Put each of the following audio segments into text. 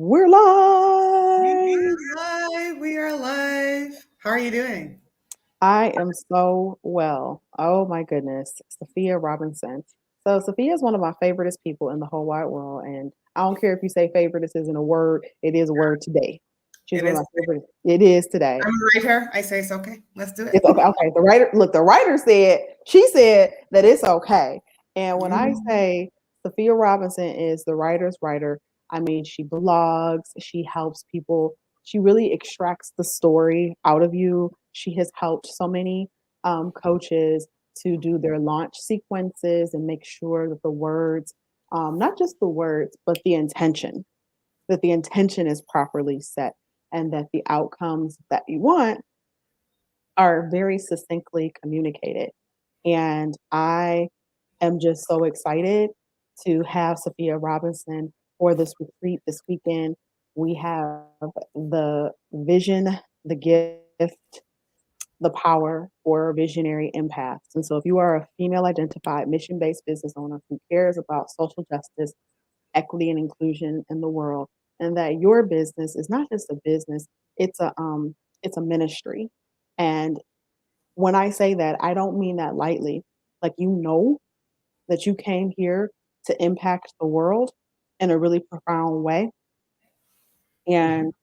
We're We live. are live. We are live. How are you doing? I am so well. Oh my goodness. Safiya Robinson. So Safiya is one of my favoriteest people in the whole wide world. And I don't care if you say favorite, this isn't a word. It is a word today. She's It one of is. my favorite. It is today. I'm a writer. I say it's okay. Let's do it. It's okay. Okay. The writer said, she said that it's okay. And when I Mhm. say Safiya Robinson is the writer's writer, I mean, she blogs, she helps people, she really extracts the story out of you. She has helped so many coaches to do their launch sequences and make sure that the words, not just the words, but that the intention is properly set and that the outcomes that you want are very succinctly communicated. And I am just so excited to have Safiya Robinson for this retreat this weekend. We have the vision, the gift, the power for visionary empaths. And so, if you are a female identified mission based business owner who cares about social justice, equity, and inclusion in the world, and that your business is not just a business, it's a ministry. And when I say that, I don't mean that lightly. Like, you know that you came here to impact the world in a really profound way, and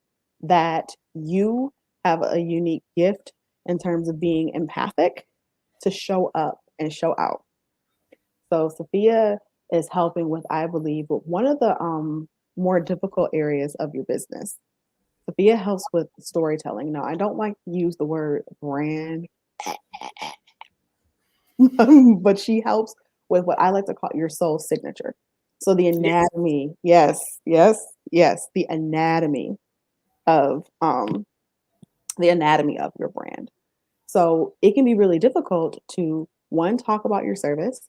that you have a unique gift in terms of being empathic to show up and show out. So Safiya is helping with, I believe, with one of the more difficult areas of your business. Safiya helps with storytelling. Now, I don't like to use the word brand, but she helps with what I like to call your soul signature. So the Yes. anatomy, yes, yes, yes, of um the anatomy of your brand. So it can be really difficult to one, talk about your service,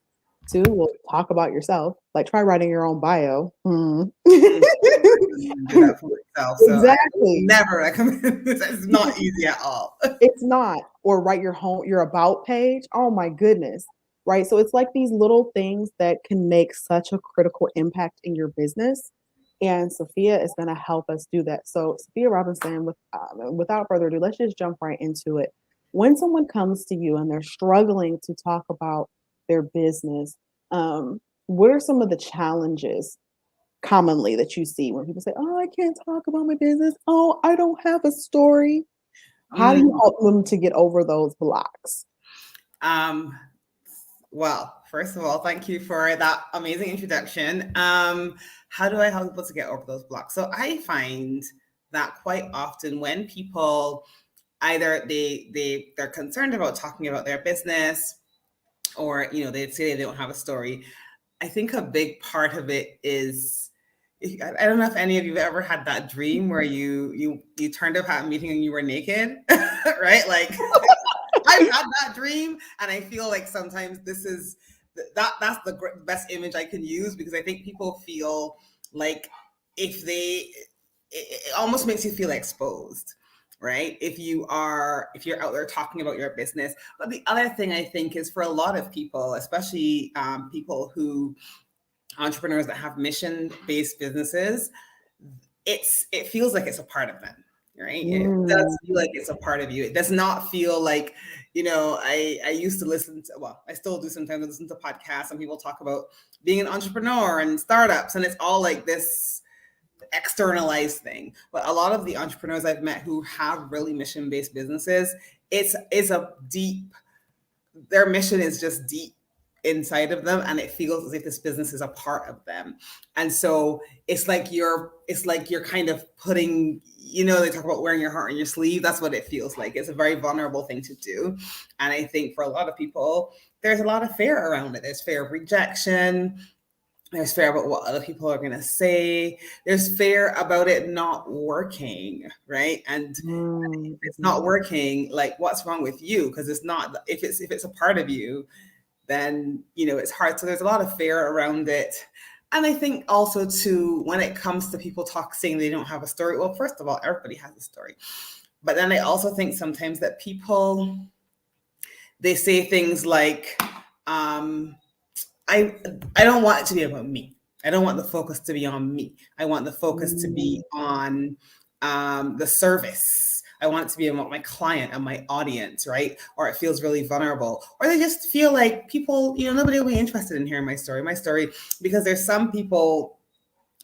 two, well, talk about yourself. Like, try writing your own bio. Mm, do that for myself. So I Exactly. never recommend this. It's not easy at all. It's not. Or write your about page. Oh my goodness. Right. So it's like these little things that can make such a critical impact in your business. And Safiya is going to help us do that. So Safiya Robinson, without further ado, let's just jump right into it. When someone comes to you and they're struggling to talk about their business, what are some of the challenges commonly that you see when people say, "Oh, I can't talk about my business. Oh, I don't have a story." How do you Mm, help them to get over those blocks? um, well, first of all, thank you for that amazing introduction. How do I help people to get over those blocks? So I find that quite often when people either they're concerned about talking about their business, or they say they don't have a story. I think a big part of it is, I don't know if any of you have ever had that dream where you turned up at a meeting and you were naked, right? Like, I've had that dream, and I feel like sometimes that's the best image I can use, because I think people feel like, if they it almost makes you feel exposed, right? If you're out there talking about your business. But the other thing I think is, for a lot of people, especially people who entrepreneurs that have mission based businesses, it feels like it's a part of them, right? It does Mm, feel like it's a part of you. It does not feel like, I used to listen to, well, I still do sometimes listen to podcasts, and people talk about being an entrepreneur and startups, and it's all like this externalized thing. But a lot of the entrepreneurs I've met who have really mission based businesses, it's a deep, their mission is just deep inside of them, and it feels as if this business is a part of them. And so it's like you're kind of putting, they talk about wearing your heart on your sleeve. That's what it feels like. It's a very vulnerable thing to do. And I think for a lot of people, there's a lot of fear around it. There's fear of rejection. There's fear about what other people are going to say. There's fear about it not working, right? And mm, if it's not mhm. working, like, what's wrong with you? Because it's not, if it's a part of you, then it's hard. So there's a lot of fear around it. And I think also, too, when it comes to people saying they don't have a story, well, first of all, everybody has a story. But then I also think sometimes that people, they say things like, um, I I don't want it to be about me. I don't want the focus to be on me. I want the focus to be on the service. I want it to be about my client and my audience, right? Or it feels really vulnerable, or they just feel like people, nobody will be interested in hearing my story, because there's some people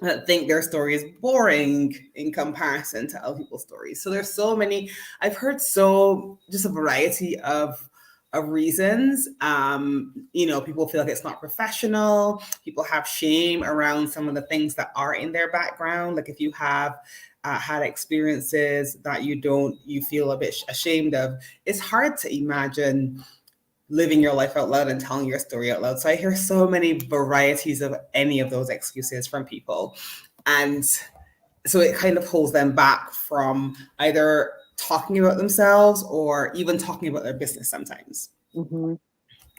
that think their story is boring in comparison to other people's stories. So there's so many, I've heard just a variety of reasons. People feel like it's not professional. People have shame around some of the things that are in their background. Like if you have had experiences that you feel a bit ashamed of, it's hard to imagine living your life out loud and telling your story out loud. So I hear so many varieties of any of those excuses from people. And so it kind of holds them back from either talking about themselves or even talking about their business sometimes. Mm-hmm.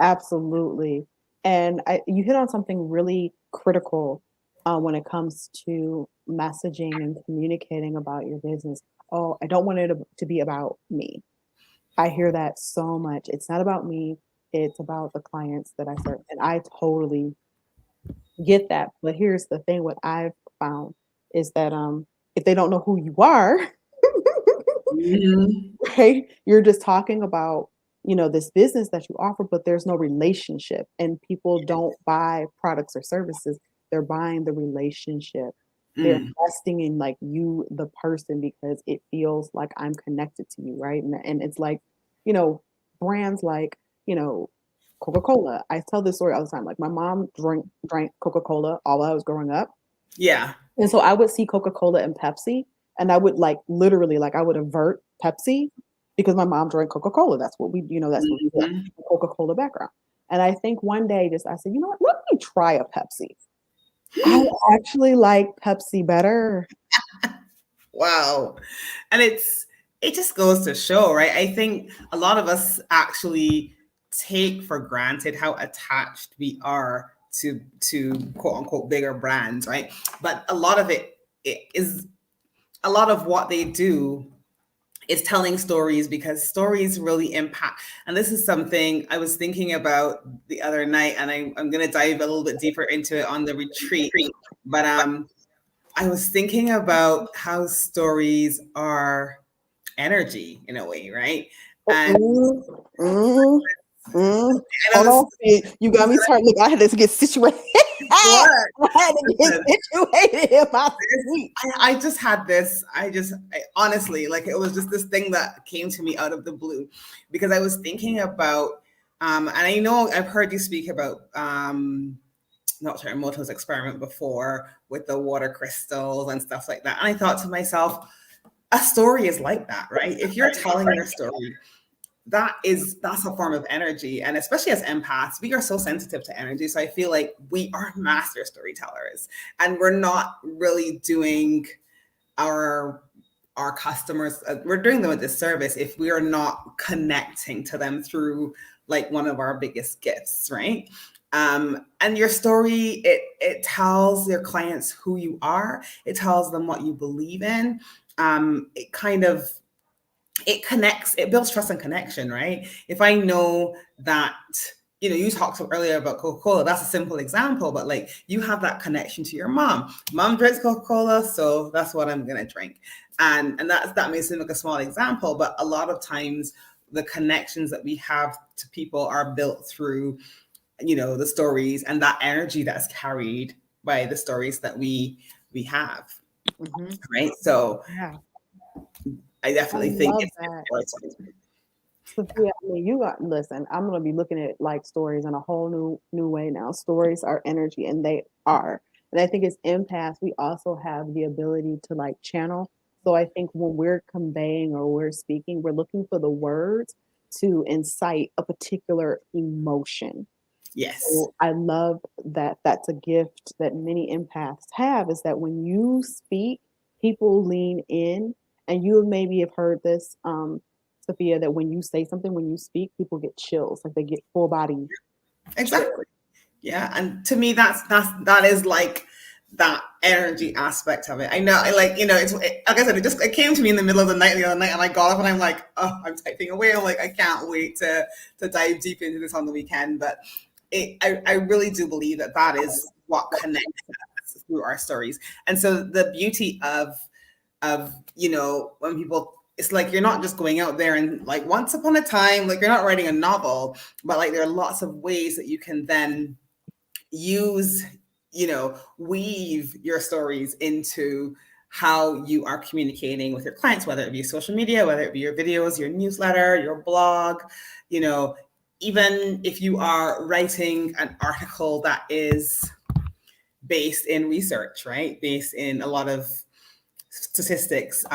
Absolutely. And you hit on something really critical when it comes to messaging and communicating about your business. Oh, I don't want it to be about me. I hear that so much. It's not about me. It's about the clients that I serve. And I totally get that. But here's the thing, what I've found is that if they don't know who you are, Mm-hmm. right, you're just talking about, this business that you offer, but there's no relationship, and people don't buy products or services. They're buying the relationship. They're investing in like you, the person, because it feels like I'm connected to you, right? And it's like, brands like, Coca-Cola. I tell this story all the time. Like my mom drank Coca-Cola all while I was growing up. Yeah. And so I would see Coca-Cola and Pepsi, and I would like literally like I would avert Pepsi because my mom drank Coca-Cola. That's what that's what we do, Coca-Cola background. And I think one day I said, you know what, let me try a Pepsi. I actually like Pepsi better. Wow. And it just goes to show, right? I think a lot of us actually take for granted how attached we are to quote unquote bigger brands, right? But a lot of it is a lot of what they do is telling stories, because stories really impact. And this is something I was thinking about the other night, and I'm going to dive a little bit deeper into it on the retreat. But I was thinking about how stories are energy in a way, right? And Hold on, you got me started. Look, I had to get situated. I had to get situated in my seat. I just had this. I honestly, like, it was just this thing that came to me out of the blue, because I was thinking about, and I know I've heard you speak about not Emoto's experiment before with the water crystals and stuff like that. And I thought to myself, a story is like that, right? If you're telling your story, that's a form of energy. And especially as empaths, we are so sensitive to energy. So I feel like we are master storytellers, and we're not really doing our customers, we're doing them a disservice if we are not connecting to them through like one of our biggest gifts, right? And your story, it tells your clients who you are. It tells them what you believe in. It connects, it builds trust and connection, right? If I know that, you talked earlier about Coca-Cola, that's a simple example, but like you have that connection to your mom. Mom drinks Coca-Cola, so that's what I'm gonna drink. And that may seem like a small example, but a lot of times the connections that we have to people are built through, the stories and that energy that's carried by the stories that we have. Right? So Yeah. I definitely think it's important. Safiya, I mean, listen, I'm gonna be looking at like stories in a whole new way now. Stories are energy, and they are. And I think as empaths, we also have the ability to like channel. So I think when we're conveying or we're speaking, we're looking for the words to incite a particular emotion. Yes. So I love that that's a gift that many empaths have, is that when you speak, people lean in. And you maybe have heard this, Safiya, that when you say something, when you speak, people get chills, like they get full body. Exactly. Chills. Yeah. And to me, that is like that energy aspect of it. I know, it's like I said, it came to me in the middle of the night the other night, and I got up and I'm like, oh, I'm typing away. I'm like, I can't wait to dive deep into this on the weekend. But I really do believe that is what connects through our stories. And so the beauty of when people, it's like you're not just going out there and like once upon a time, like you're not writing a novel, but like there are lots of ways that you can then use, weave your stories into how you are communicating with your clients, whether it be social media, whether it be your videos, your newsletter, your blog, even if you are writing an article that is based in research, right? Based in a lot of statistics.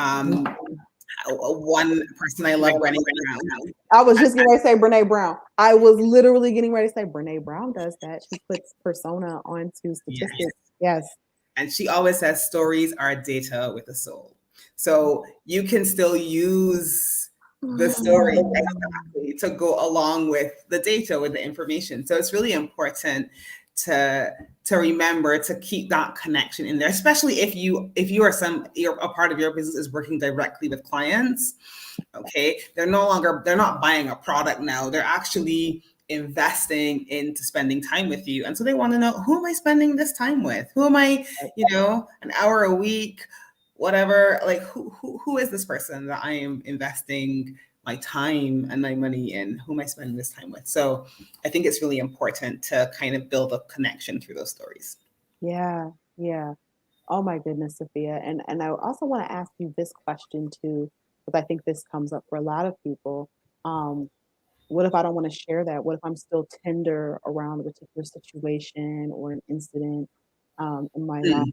One person I love, Brené Brown. I was just getting ready to say Brené Brown. I was literally getting ready to say Brené Brown does that. She puts persona onto statistics. Yes. And she always says stories are data with a soul. So you can still use the story exactly to go along with the data, with the information. So it's really important to remember to keep that connection in there, especially if you're a part of your business is working directly with clients. Okay, they're not buying a product now. They're actually investing into spending time with you, and so they want to know, who am I spending this time with? Who am I? An hour a week, whatever. Like who is this person that I am investing my time and my money in? Who am I spending this time with? So I think it's really important to kind of build a connection through those stories. Yeah. Oh my goodness, Safiya. And I also want to ask you this question too, because I think this comes up for a lot of people. What if I don't want to share that? What if I'm still tender around a particular situation or an incident in my life,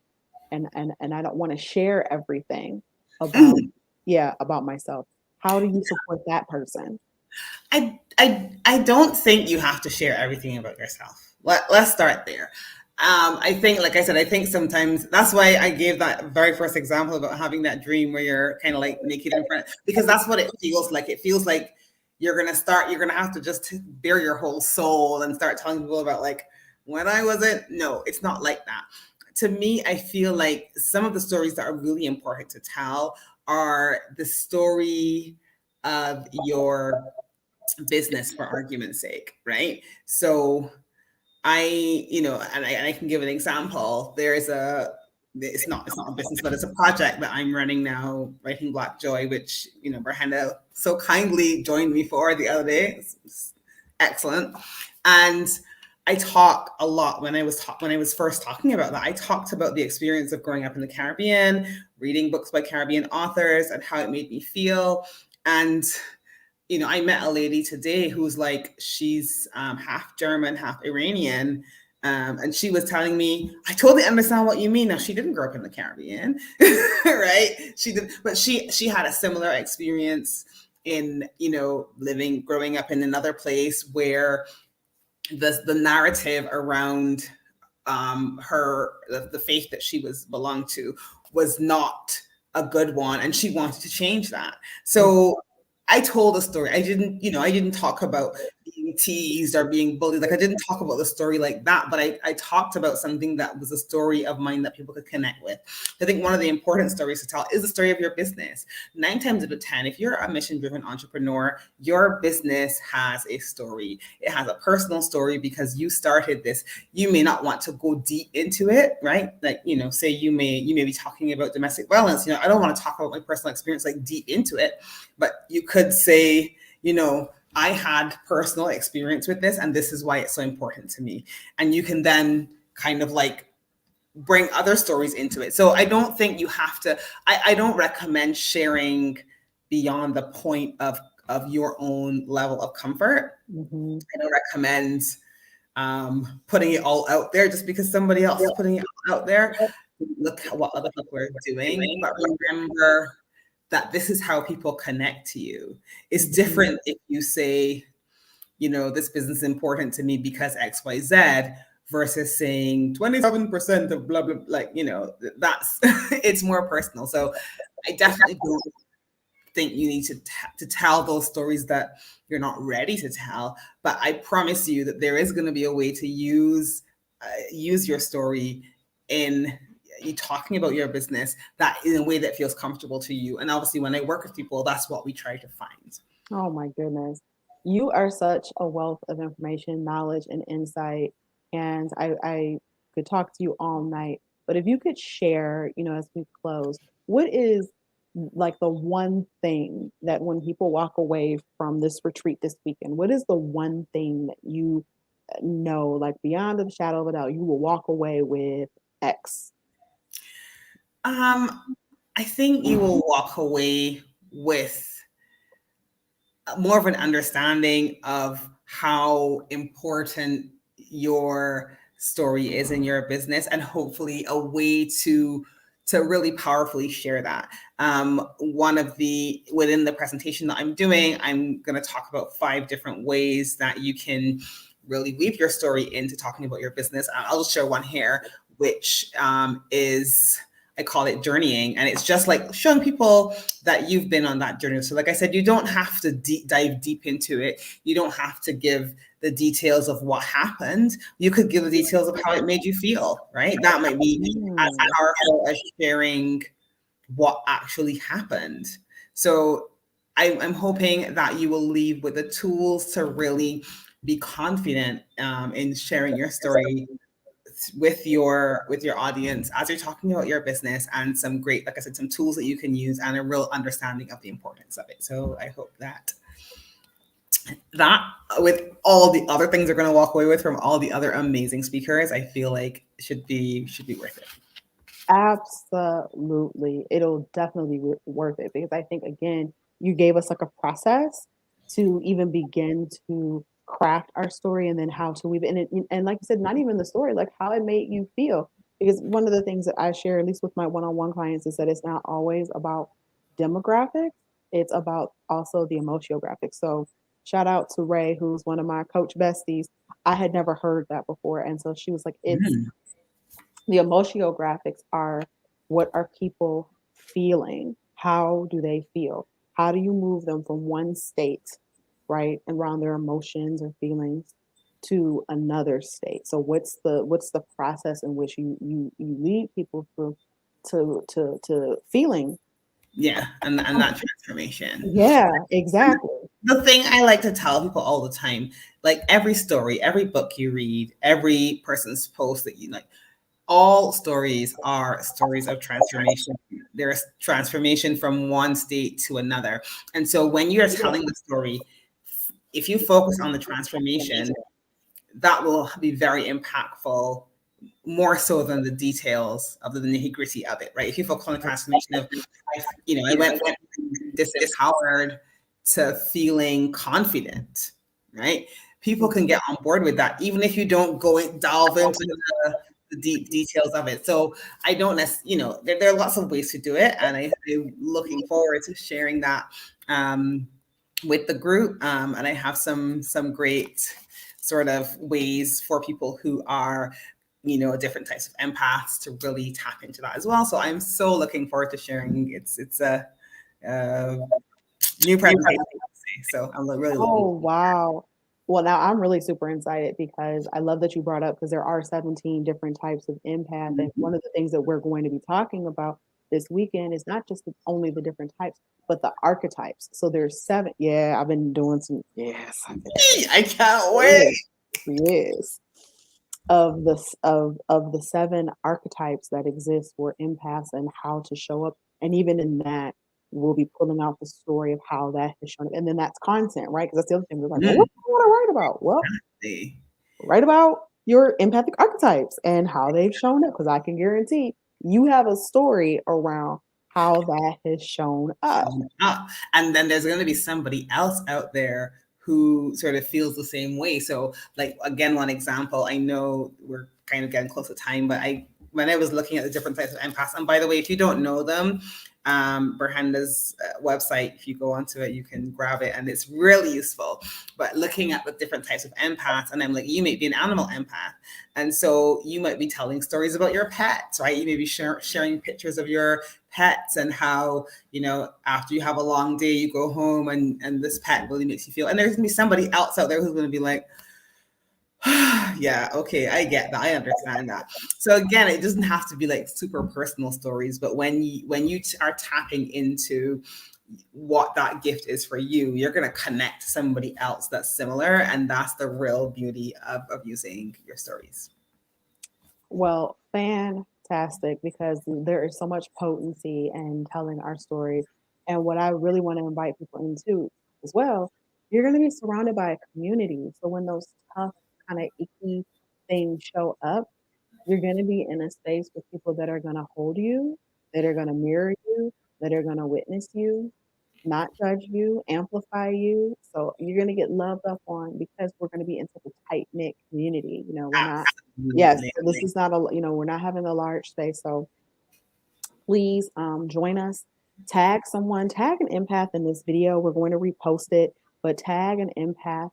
and I don't want to share everything about myself? How do you support that person? I don't think you have to share everything about yourself. Let's start there. I think, like I said, I think sometimes that's why I gave that very first example about having that dream where you're kind of like naked in front, because that's what it feels like. It feels like you're going to have to just bare your whole soul and start telling people about like, when I wasn't. No, it's not like that. To me, I feel like some of the stories that are really important to tell are the story of your business, for argument's sake, right? So I can give an example. It's not a business, but it's a project that I'm running now, Writing Black Joy, which, Brahenda so kindly joined me for the other day. It's excellent. And I talk a lot when I was first talking about that. I talked about the experience of growing up in the Caribbean, reading books by Caribbean authors and how it made me feel. And I met a lady today who's like, she's half German, half Iranian. And she was telling me, I totally understand what you mean. Now, she didn't grow up in the Caribbean, right? She did, but she had a similar experience in, growing up in another place where the narrative around the faith that she belonged to was not a good one, and she wanted to change that. So I told a story. I didn't talk about being teased or being bullied. Like, I didn't talk about the story like that, but I talked about something that was a story of mine that people could connect with. I think one of the important stories to tell is the story of your business. 9 times out of 10, if you're a mission-driven entrepreneur, your business has a story. It has a personal story because you started this. You may not want to go deep into it, right? Like, say you may be talking about domestic violence. I don't want to talk about my personal experience like deep into it, but you could say, I had personal experience with this, and this is why it's so important to me. And you can then kind of like bring other stories into it. So I don't think you have to, I don't recommend sharing beyond the point of your own level of comfort. Mm-hmm. I don't recommend putting it all out there just because somebody else is putting it out there. Look at what other people are doing, but remember that this is how people connect to you. It's different if you say, this business is important to me because X, Y, Z, versus saying 27% of blah, blah, like, that's, it's more personal. So I definitely don't think you need to tell those stories that you're not ready to tell. But I promise you that there is going to be a way to use your story in you talking about your business that in a way that feels comfortable to you. And obviously when I work with people, that's what we try to find. Oh my goodness. You are such a wealth of information, knowledge, and insight. And I could talk to you all night. But if you could share, as we close, what is like the one thing that when people walk away from this retreat this weekend, what is the one thing that you know, like beyond a shadow of a doubt, you will walk away with X? I think you will walk away with more of an understanding of how important your story is in your business, and hopefully a way to really powerfully share that. One of the within the presentation that I'm doing, I'm going to talk about 5 different ways that you can really weave your story into talking about your business. I'll just share one here, which is, I call it journeying. And it's just like showing people that you've been on that journey. So like I said, you don't have to dive deep into it. You don't have to give the details of what happened. You could give the details of how it made you feel, right? That might be as powerful as sharing what actually happened. So I'm hoping that you will leave with the tools to really be confident in sharing your story with your audience as you're talking about your business, and some great, like I said, some tools that you can use and a real understanding of the importance of it. So I hope that with all the other things they're going to walk away with from all the other amazing speakers, I feel like should be worth it. Absolutely. It'll definitely be worth it, because I think, again, you gave us like a process to even begin to craft our story, and then how to weave it. And like you said, not even the story, like how it made you feel. Because one of the things that I share, at least with my one-on-one clients, is that it's not always about demographics. It's about also the emotiographics. So shout out to Ray, who's one of my coach besties. I had never heard that before. And so she was like, it's the emotiographics are, what are people feeling? How do they feel? How do you move them from one state, right, around their emotions or feelings, to another state? So what's the process in which you lead people through to feeling? Yeah, and that transformation. Yeah, exactly. The thing I like to tell people all the time, like every story, every book you read, every person's post that you like, all stories are stories of transformation. There's transformation from one state to another. And so when you're telling the story, if you focus on the transformation, that will be very impactful, more so than the details of the nitty-gritty of it, right? If you focus on the transformation of, I went from disempowered to feeling confident, right? People can get on board with that, even if you don't delve into the deep details of it. So I don't necessarily, there are lots of ways to do it, and I'm looking forward to sharing that with the group. And I have some great sort of ways for people who are, different types of empaths to really tap into that as well. So I'm so looking forward to sharing. It's a new presentation, so I'm really looking. Oh, wow. Well, now I'm really super excited, because I love that you brought up, because there are 17 different types of empath. And one of the things that we're going to be talking about this weekend is not just only the different types, but the archetypes. So there's 7. Yeah, I've been doing some. Yes, I can't wait. Yes. Of the 7 archetypes that exist for empaths, and how to show up. And even in that, we'll be pulling out the story of how that has shown up. And then that's content, right? Because that's the other thing. We're like, well, what do you want to write about? Well, write about your empathic archetypes and how they've shown up, because I can guarantee you have a story around how that has shown up. And then there's going to be somebody else out there who sort of feels the same way. So, like, again, one example, I know we're kind of getting close to time, but when I was looking at the different types of empaths, and by the way, if you don't know them, Berhanda's website, if you go onto it, you can grab it, and it's really useful. But looking at the different types of empaths, and I'm like, you may be an animal empath, and so you might be telling stories about your pets, right? You may be sharing pictures of your pets, and how, after you have a long day, you go home, and this pet really makes you feel. And there's gonna be somebody else out there who's gonna be like, yeah, okay, I get that, I understand that. So again, it doesn't have to be like super personal stories, but when you are tapping into what that gift is for you, you're going to connect to somebody else that's similar, and that's the real beauty of using your stories. Well, fantastic. fantastic because there is so much potency in telling our stories. And what I really want to invite people into as well, you're going to be surrounded by a community. So when those tough, kind of icky things show up, you're going to be in a space with people that are going to hold you, that are going to mirror you, that are going to witness you, not judge you, amplify you. So you're going to get loved up on because we're going to be in such a tight knit community. You know, we're not, yes, Absolutely. so this is not a, you know, we're not having a large space. So please join us. Tag someone, tag an empath in this video. We're going to repost it, but tag an empath,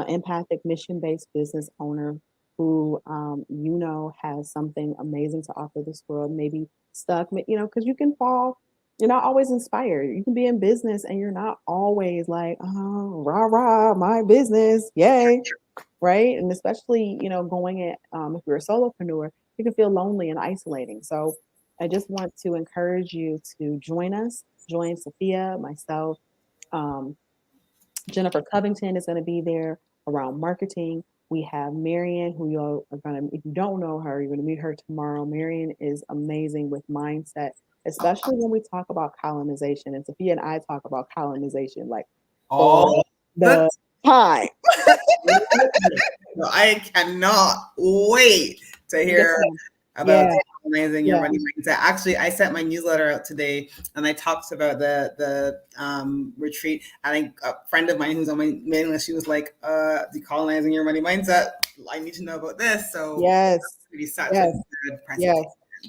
empathic mission based business owner who you know has something amazing to offer this world. Maybe stuck, you know, because you can fall. You're not always inspired. You can be in business and you're not always like, oh, rah, rah, my business, yay, right? And especially, you know, going at, if you're a solopreneur, you can feel lonely and isolating. So I just want to encourage you to join us, join Safiya, myself. Um, Jennifer Covington is going to be there around marketing. We have Marion, who you are going to, if you don't know her, you're going to meet her tomorrow. Marion is amazing with mindset, especially when we talk about colonization. And Safiya and I talk about colonization like all All the the time. So I cannot wait to Yes, hear ma'am. about Yeah, organizing your yeah. money mindset. Actually, I sent my newsletter out today, and I talked about the retreat. I think a friend of mine who's on my mailing list, she was like, "Decolonizing your money mindset. I need to know about this." So Yes, that's going to be such a yes, good yes, presentation.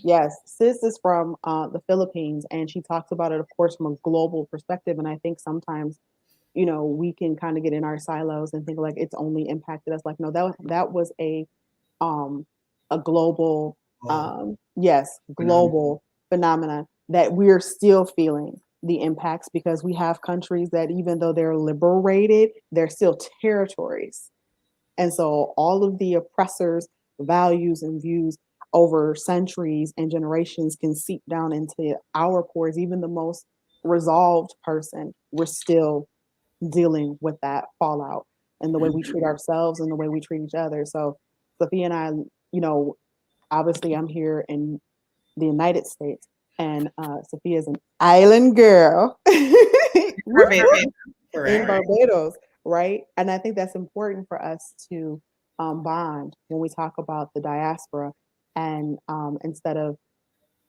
yes. Sis is from the Philippines, and she talks about it, of course, from a global perspective. And I think sometimes, you know, we can kind of get in our silos and think like it's only impacted us. Like, no, that was um a global, Oh, yes, phenomenal. global phenomena that we're still feeling the impacts because we have countries that even though they're liberated, they're still territories. And so all of the oppressors' values and views over centuries and generations can seep down into our pores. Even the most resolved person, we're still dealing with that fallout and the way we treat ourselves and the way we treat each other. So Safiya and I, you know, obviously I'm here in the United States and Safiya is an island girl Perfect. in Correct. Barbados, right? And I think that's important for us to bond when we talk about the diaspora and instead of,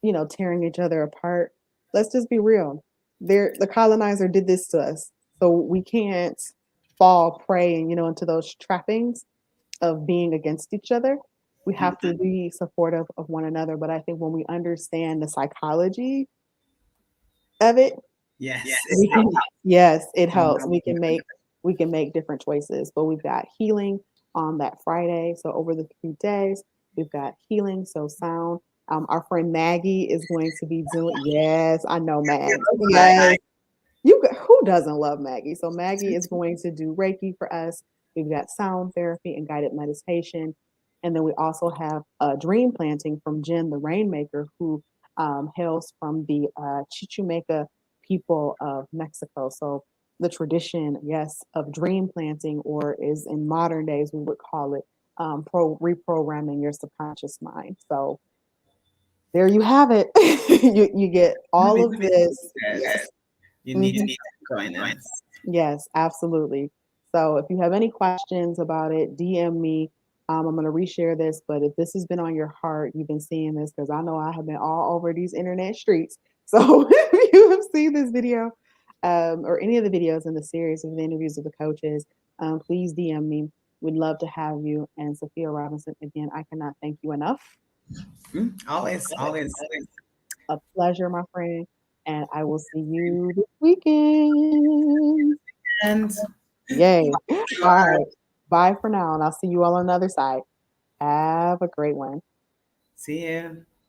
you know, tearing each other apart, let's just be real. The colonizer did this to us. So we can't fall prey and, you know, into those trappings of being against each other. We have to be supportive of one another. But I think when we understand the psychology of it, Yes. we can, yes, it helps. Um, We can make different choices. But we've got healing on that Friday. So over the 3 days, we've got healing. So sound. Our friend Maggie is going to be doing. Yes, I know Mag. Yes, who doesn't love Maggie? So Maggie is going to do Reiki for us. We've got sound therapy and guided meditation, and then we also have dream planting from Jen, the Rainmaker, who hails from the Chichimeca people of Mexico. So the tradition, yes, of dream planting, or is in modern days we would call it reprogramming your subconscious mind. So there you have it. You get all of this. yes. Yes. You need Mhm. to join us. Yes, absolutely. So if you have any questions about it, DM me. I'm going to reshare this, but if this has been on your heart, you've been seeing this because I know I have been all over these internet streets. So if you have seen this video or any of the videos in the series of the interviews with the coaches, please DM me. We'd love to have you. And Safiya Robinson, again, I cannot thank you enough. Always, always. A pleasure, my friend. And I will see you this weekend. And Yay. All right. Bye for now. And I'll see you all on the other side. Have a great one. see you.